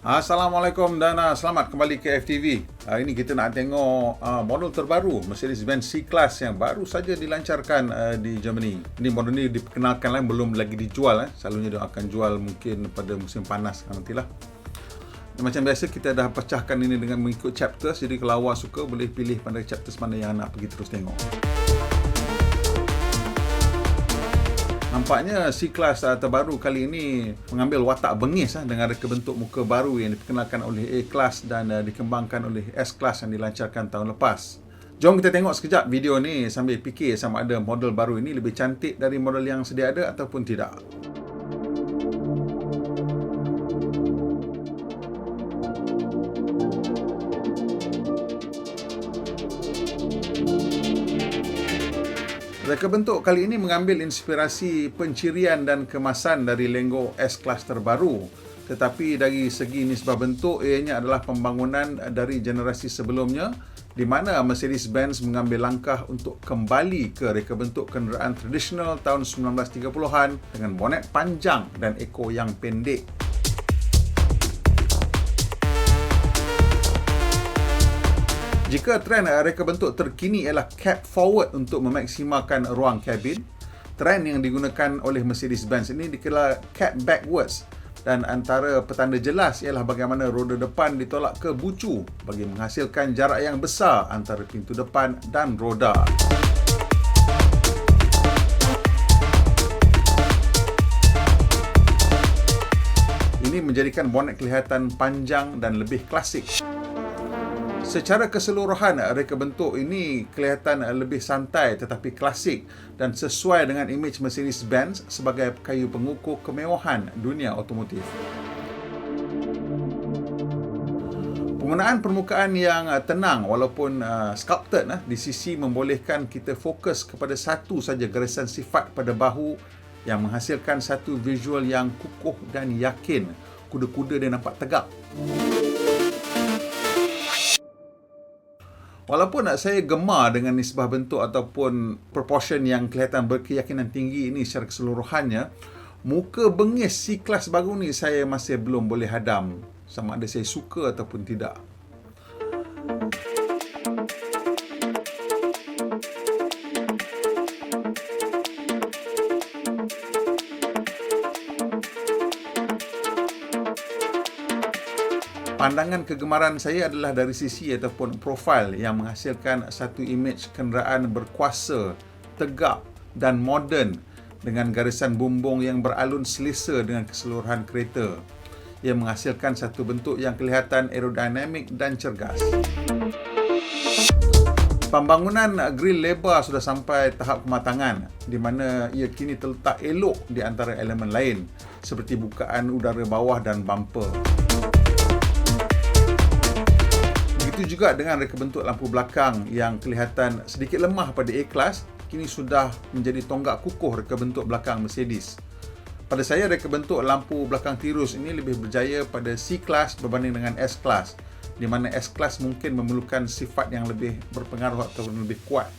Assalamualaikum dan selamat kembali ke FTV. Hari ini kita nak tengok model terbaru Mercedes-Benz C-Class yang baru saja dilancarkan di Germany. Ini model ni diperkenalkan lah, belum lagi dijual. Selalunya dia akan jual mungkin pada musim panas nantilah. Macam biasa kita dah pecahkan ini dengan mengikut chapters. Jadi kalau awak suka boleh pilih pada chapters mana yang nak pergi terus tengok. Nampaknya C-Class terbaru kali ini mengambil watak bengis dengan reka bentuk muka baru yang diperkenalkan oleh A-Class dan dikembangkan oleh S-Class yang dilancarkan tahun lepas. Jom kita tengok sekejap video ni sambil fikir sama ada model baru ini lebih cantik dari model yang sedia ada ataupun tidak. Reka bentuk kali ini mengambil inspirasi pencirian dan kemasan dari Lego S-Class terbaru. Tetapi dari segi nisbah bentuk, ianya adalah pembangunan dari generasi sebelumnya di mana Mercedes-Benz mengambil langkah untuk kembali ke reka bentuk kenderaan tradisional tahun 1930-an dengan bonet panjang dan ekor yang pendek. Jika trend reka bentuk terkini ialah cab forward untuk memaksimalkan ruang kabin, trend yang digunakan oleh Mercedes-Benz ini dikelar cab backwards, dan antara petanda jelas ialah bagaimana roda depan ditolak ke bucu bagi menghasilkan jarak yang besar antara pintu depan dan roda. Ini menjadikan bonet kelihatan panjang dan lebih klasik. Secara keseluruhan, reka bentuk ini kelihatan lebih santai tetapi klasik dan sesuai dengan imej Mercedes-Benz sebagai kayu pengukur kemewahan dunia otomotif. Penggunaan permukaan yang tenang walaupun sculpted di sisi membolehkan kita fokus kepada satu saja garisan sifat pada bahu yang menghasilkan satu visual yang kukuh dan yakin. Kuda-kuda dia nampak tegap. Walaupun saya gemar dengan nisbah bentuk ataupun proportion yang kelihatan berkeyakinan tinggi ini secara keseluruhannya, muka bengis C-Class baru ni saya masih belum boleh hadam sama ada saya suka ataupun tidak. Pandangan kegemaran saya adalah dari sisi ataupun profil yang menghasilkan satu imej kenderaan berkuasa, tegap dan moden dengan garisan bumbung yang beralun selesa dengan keseluruhan kereta. Ia menghasilkan satu bentuk yang kelihatan aerodinamik dan cergas. Pembangunan grill lebar sudah sampai tahap kematangan di mana ia kini terletak elok di antara elemen lain seperti bukaan udara bawah dan bumper. Begitu juga dengan reka bentuk lampu belakang yang kelihatan sedikit lemah pada A-Class, kini sudah menjadi tonggak kukuh reka bentuk belakang Mercedes. Pada saya, reka bentuk lampu belakang tirus ini lebih berjaya pada C-Class berbanding dengan S-Class, di mana S-Class mungkin memerlukan sifat yang lebih berpengaruh atau lebih kuat.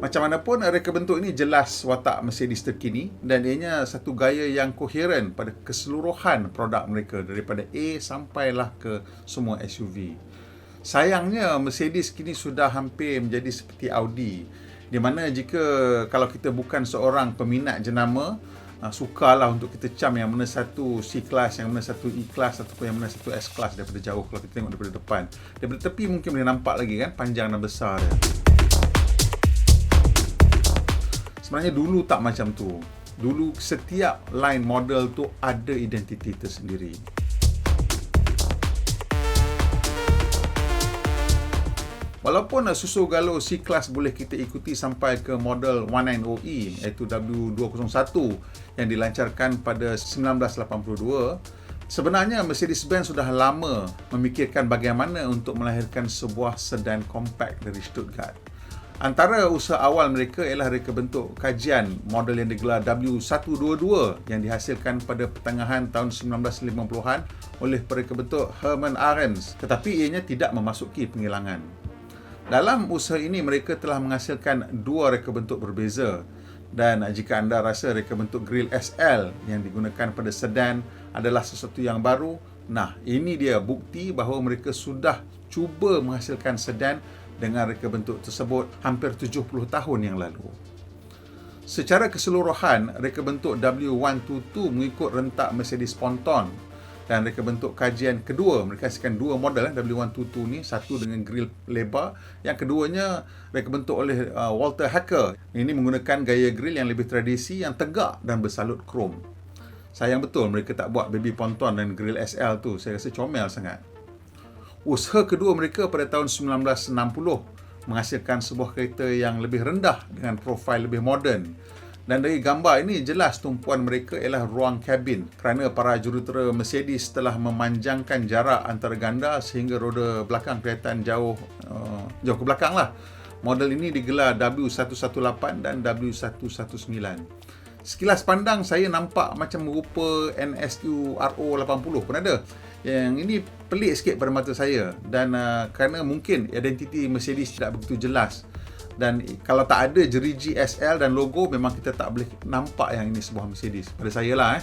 Macam mana pun, reka bentuk ini jelas watak Mercedes terkini dan ianya satu gaya yang koheren pada keseluruhan produk mereka daripada A sampailah ke semua SUV. Sayangnya, Mercedes kini sudah hampir menjadi seperti Audi, di mana jika kalau kita bukan seorang peminat jenama, sukalah untuk kita cam yang mana satu C-Class, yang mana satu E-Class ataupun yang mana satu S-Class daripada jauh. Kalau kita tengok daripada depan, daripada tepi mungkin boleh nampak lagi kan panjang dan besar dia. Sebenarnya dulu tak macam tu. Dulu setiap line model tu ada identiti tersendiri. Walaupun susu galur C-Class boleh kita ikuti sampai ke model 190E iaitu W201 yang dilancarkan pada 1982, sebenarnya Mercedes-Benz sudah lama memikirkan bagaimana untuk melahirkan sebuah sedan compact dari Stuttgart. Antara usaha awal mereka ialah reka bentuk kajian model yang digelar W122 yang dihasilkan pada pertengahan tahun 1950-an oleh pereka bentuk Hermann Arens, tetapi ianya tidak memasuki penghilangan. Dalam usaha ini mereka telah menghasilkan dua reka bentuk berbeza, Dan jika anda rasa reka bentuk grill SL yang digunakan pada sedan adalah sesuatu yang baru, nah ini dia bukti bahawa mereka sudah cuba menghasilkan sedan dengan reka bentuk tersebut hampir 70 tahun yang lalu. Secara keseluruhan, reka bentuk W122 mengikut rentak Mercedes Ponton, dan reka bentuk kajian kedua, mereka hasilkan dua model W122 ni, satu dengan grill lebar, yang keduanya reka bentuk oleh Walter Hacker. Ini menggunakan gaya grill yang lebih tradisi, yang tegak dan bersalut krom. Sayang betul mereka tak buat baby Ponton dan grill SL tu, saya rasa comel sangat. Usaha kedua mereka pada tahun 1960 menghasilkan sebuah kereta yang lebih rendah dengan profil lebih moden. Dan dari gambar ini jelas tumpuan mereka ialah ruang kabin, kerana para jurutera Mercedes telah memanjangkan jarak antara ganda sehingga roda belakang kelihatan jauh ke belakang lah. Model ini digelar W118 dan W119. Sekilas pandang saya nampak macam merupa NSU RO80 pun ada. Yang ini pelik sikit pada mata saya, dan kerana mungkin identiti Mercedes tidak begitu jelas. Dan kalau tak ada jeriji SL dan logo, memang kita tak boleh nampak yang ini sebuah Mercedes. Pada saya lah.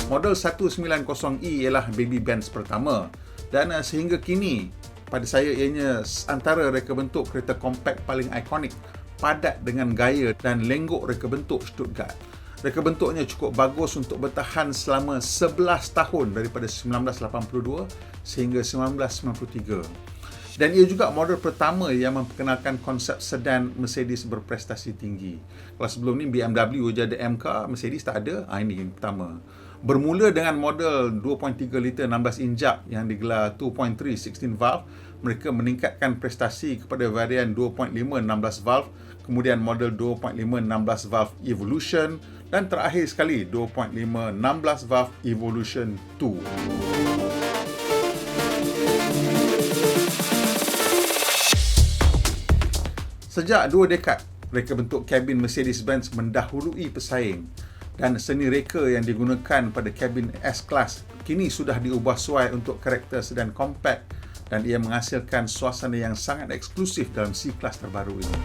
Model 190E ialah baby Benz pertama. Dan sehingga kini, pada saya ianya antara reka bentuk kereta kompak paling ikonik, padat dengan gaya dan lenggok reka bentuk Stuttgart. Reka bentuknya cukup bagus untuk bertahan selama 11 tahun daripada 1982 sehingga 1993. Dan ia juga model pertama yang memperkenalkan konsep sedan Mercedes berprestasi tinggi. Kalau sebelum ni BMW je ada MK, Mercedes tak ada. Ini yang pertama. Bermula dengan model 2.3 liter 16 injak yang digelar 2.3 16 valve, mereka meningkatkan prestasi kepada varian 2.5 16 valve, kemudian model 2.5 16 valve Evolution, dan terakhir sekali 2.5 16 valve Evolution 2. Sejak 2 dekad, reka bentuk kabin Mercedes-Benz mendahului pesaing, dan seni reka yang digunakan pada kabin S-Class kini sudah diubah suai untuk karakter sedan kompak, dan ia menghasilkan suasana yang sangat eksklusif dalam C-Class terbaru ini.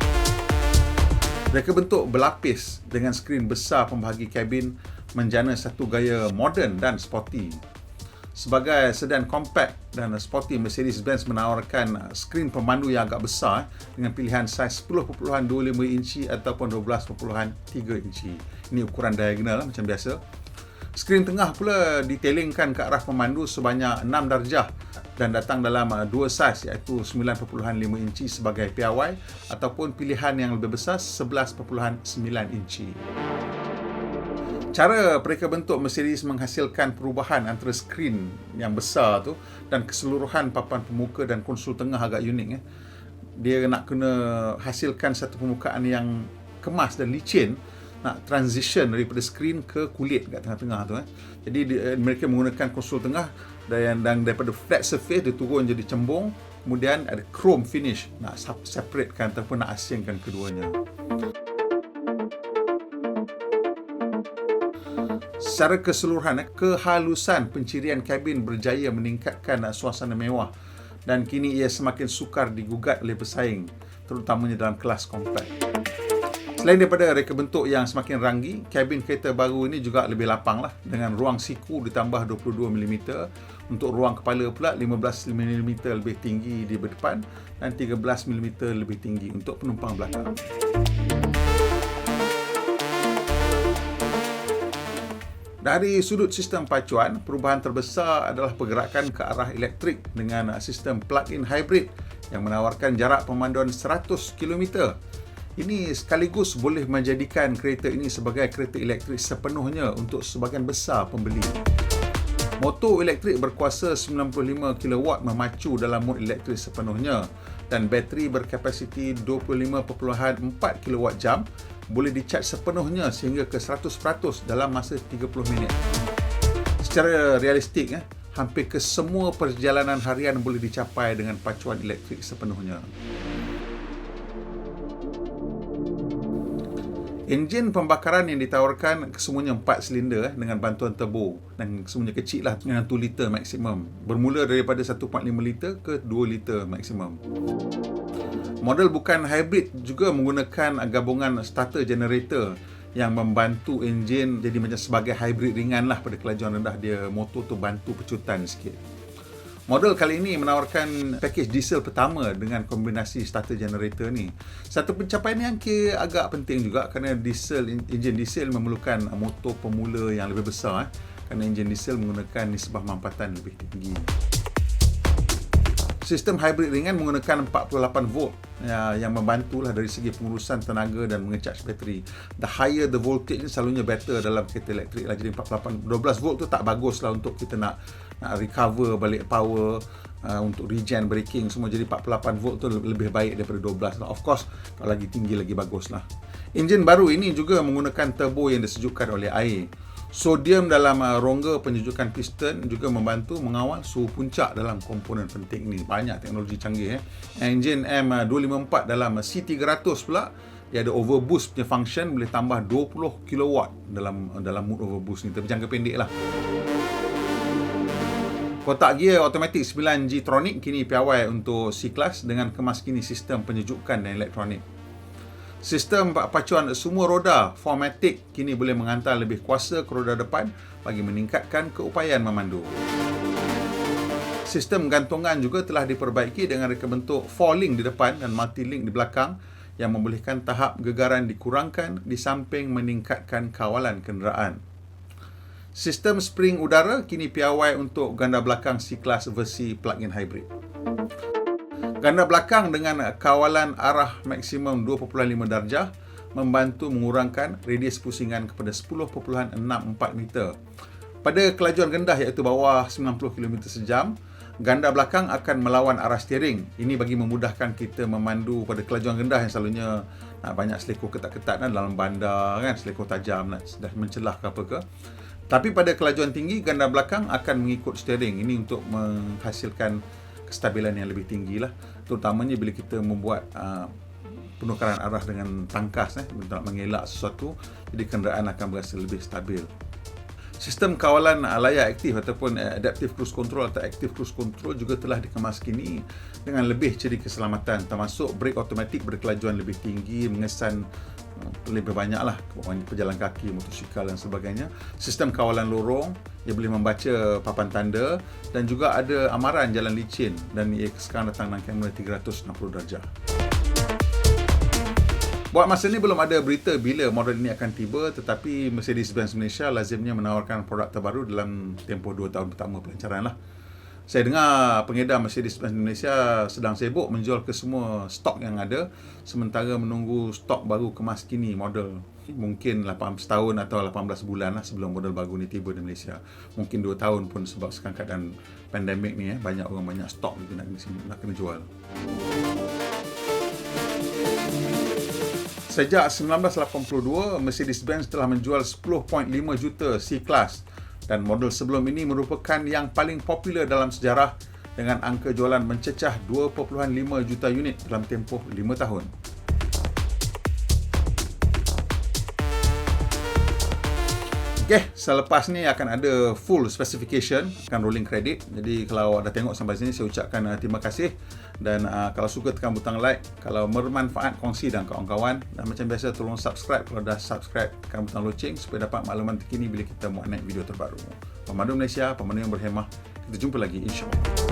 Reka bentuk berlapis dengan skrin besar pembahagi kabin menjana satu gaya moden dan sporty. Sebagai sedan kompak dan sporty, Mercedes-Benz menawarkan skrin pemandu yang agak besar dengan pilihan saiz 10.25 inci ataupun 12.3 inci. Ini ukuran diagonal macam biasa. Skrin tengah pula detailingkan ke arah pemandu sebanyak 6 darjah dan datang dalam dua saiz, iaitu 9.5 inci sebagai piawai ataupun pilihan yang lebih besar 11.9 inci. Cara reka bentuk Mercedes menghasilkan perubahan antara skrin yang besar tu dan keseluruhan papan pemuka dan konsol tengah agak unik. Dia nak kena hasilkan satu permukaan yang kemas dan licin, nak transition daripada skrin ke kulit kat tengah-tengah tu. Jadi mereka menggunakan konsol tengah dan daripada flat surface dia turun jadi cembung, kemudian ada chrome finish, nak separatekan ataupun nak asingkan keduanya. Secara keseluruhan, kehalusan pencirian kabin berjaya meningkatkan suasana mewah, dan kini ia semakin sukar digugat oleh pesaing, terutamanya dalam kelas kompak. Selain daripada reka bentuk yang semakin ranggi, kabin kereta baru ini juga lebih lapang lah, dengan ruang siku ditambah 22mm, untuk ruang kepala pula 15mm lebih tinggi di depan dan 13mm lebih tinggi untuk penumpang belakang. Dari sudut sistem pacuan, perubahan terbesar adalah pergerakan ke arah elektrik dengan sistem plug-in hybrid yang menawarkan jarak pemanduan 100 km. Ini sekaligus boleh menjadikan kereta ini sebagai kereta elektrik sepenuhnya untuk sebahagian besar pembeli. Motor elektrik berkuasa 95 kW memacu dalam mod elektrik sepenuhnya, dan bateri berkapasiti 25.4 kWh boleh dicaj sepenuhnya sehingga ke 100% dalam masa 30 minit. Secara realistik, hampir ke semua perjalanan harian boleh dicapai dengan pacuan elektrik sepenuhnya. Enjin pembakaran yang ditawarkan kesemuanya 4 silinder dengan bantuan turbo dan kesemuanya kecil lah dengan 2 liter maksimum. Bermula daripada 1.5 liter ke 2 liter maksimum. Model bukan hybrid juga menggunakan gabungan starter generator yang membantu enjin jadi macam sebagai hybrid ringan lah pada kelajuan rendah. Dia motor tu bantu pecutan sikit. Model kali ini menawarkan pakej diesel pertama dengan kombinasi starter generator ni. Satu pencapaian yang agak penting juga kerana enjin diesel memerlukan motor pemula yang lebih besar kerana enjin diesel menggunakan nisbah mampatan lebih tinggi. Sistem hybrid ringan menggunakan 48 volt yang membantulah dari segi pengurusan tenaga dan mengecharge bateri. The higher the voltage ni selalunya better dalam kereta elektrik lah. Jadi 12 volt tu tak bagus lah untuk kita nak recover balik power, untuk regen braking semua. Jadi 48 volt tu lebih baik daripada 12 lah. Of course kalau lagi tinggi lagi bagus lah. Enjin baru ini juga menggunakan turbo yang disejukkan oleh air. Sodium dalam rongga penyejukan piston juga membantu mengawal suhu puncak dalam komponen penting ni. Banyak teknologi canggih. Enjin M254 dalam C300 pula, dia ada overboost punya function, boleh tambah 20 kW dalam mode overboost ni. Tapi jangka pendek lah. Kotak gear automatik 9G Tronic kini piawai untuk C-Class dengan kemas kini sistem penyejukan dan elektronik. Sistem pacuan semua roda 4MATIC kini boleh menghantar lebih kuasa ke roda depan bagi meningkatkan keupayaan memandu. Sistem gantungan juga telah diperbaiki dengan reka bentuk 4-link di depan dan multi-link di belakang yang membolehkan tahap gegaran dikurangkan di samping meningkatkan kawalan kenderaan. Sistem spring udara kini piawai untuk ganda belakang C-Class versi plug-in hybrid. Ganda belakang dengan kawalan arah maksimum 2.5 darjah membantu mengurangkan radius pusingan kepada 10.64 meter. Pada kelajuan rendah iaitu bawah 90 km sejam, ganda belakang akan melawan arah steering. Ini bagi memudahkan kita memandu pada kelajuan rendah yang selalunya banyak selekor ketat-ketat dalam bandar kan, selekor tajam nak mencelah ke apa ke. Tapi pada kelajuan tinggi, ganda belakang akan mengikut steering. Ini untuk menghasilkan kestabilan yang lebih tinggi lah, terutamanya bila kita membuat penukaran arah dengan tangkas untuk mengelak sesuatu, jadi kenderaan akan berasa lebih stabil. Sistem kawalan layar aktif ataupun adaptive cruise control atau active cruise control juga telah dikemas kini dengan lebih ciri keselamatan, termasuk brake automatik berkelajuan lebih tinggi, mengesan lebih banyak lah pejalan kaki, motosikal dan sebagainya. Sistem kawalan lorong, ia boleh membaca papan tanda dan juga ada amaran jalan licin dan ia sekarang datang dalam kamera 360 darjah. Buat masa ni belum ada berita bila model ini akan tiba, tetapi Mercedes-Benz Malaysia lazimnya menawarkan produk terbaru dalam tempoh 2 tahun pertama pelancaran lah. Saya dengar pengedar Mercedes-Benz Malaysia sedang sibuk menjual ke semua stok yang ada sementara menunggu stok baru kemas kini model. Mungkin 18 tahun atau 18 bulan lah sebelum model baru ni tiba di Malaysia. Mungkin 2 tahun pun sebab sekarang keadaan pandemik ni banyak orang banyak stok gitu nak kena jual. Sejak 1982, Mercedes-Benz telah menjual 10.5 juta C-Class dan model sebelum ini merupakan yang paling popular dalam sejarah dengan angka jualan mencecah 2.5 juta unit dalam tempoh 5 tahun. Okey, selepas ni akan ada full specification, akan rolling credit. Jadi kalau dah tengok sampai sini, saya ucapkan terima kasih. Dan kalau suka tekan butang like, kalau bermanfaat kongsi dengan kawan-kawan. Dan macam biasa tolong subscribe, kalau dah subscribe tekan butang loceng supaya dapat makluman terkini bila kita buat naik video terbaru. Pemandu Malaysia, pemandu yang berhemah. Kita jumpa lagi insya-Allah.